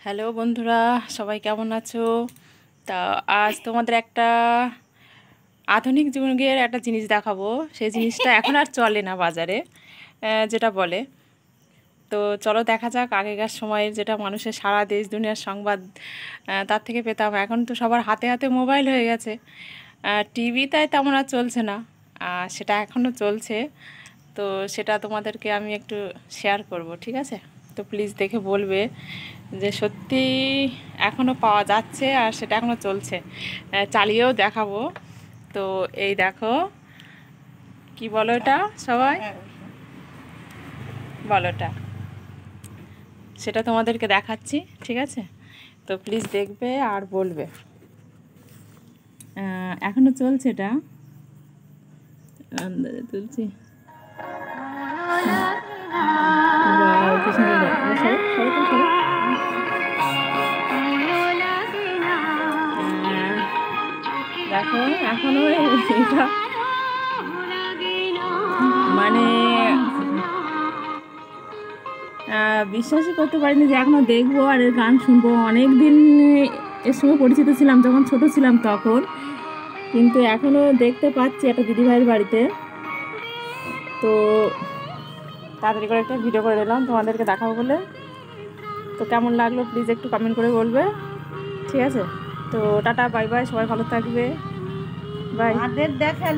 Hello বন্ধুরা, সবাই কেমন আছো? তা আজ তোমাদের একটা আধুনিক যুগের একটা জিনিস দেখাবো। সেই জিনিসটা এখন আর চলে না বাজারে, যেটা বলে। তো চলো দেখা যাক। আগেকার সময়ের যেটা মানুষের সারা দেশ দুনিয়ার সংবাদ তার থেকে পেতাম, এখন তো সবার হাতে হাতে মোবাইল হয়ে গেছে। টিভি তাই তেমন আর চলছে না, সেটা এখনও চলছে। তো সেটা তোমাদেরকে আমি একটু শেয়ার করব, ঠিক আছে? তো প্লিজ দেখে বলবে যে সত্যি এখনও পাওয়া যাচ্ছে আর সেটা এখনও চলছে। চালিয়েও দেখাবো। তো এই দেখো, কি বলো এটা সবাই, বলো এটা, সেটা তোমাদেরকে দেখাচ্ছি, ঠিক আছে? তো প্লিজ দেখবে আর বলবে। এখনও চলছে এটা, আন্দাজে তুলছি। দেখো এখনো এটা মানে বিশ্বাসই করতে পারিনি যে এখনও দেখবো আর এর গান শুনবো। অনেক দিন এর সঙ্গে পরিচিত ছিলাম যখন ছোট ছিলাম তখন, কিন্তু এখনও দেখতে পাচ্ছি একটা দিদিভাইয়ের বাড়িতে। তো তাড়াতাড়ি করে একটা ভিডিও করে দিলাম তোমাদেরকে দেখাবো বলে। তো কেমন লাগলো প্লিজ একটু কমেন্ট করে বলবে, ঠিক আছে? তো টাটা, বাই বাই, সবাই ভালো থাকবে, বাই। দেখেন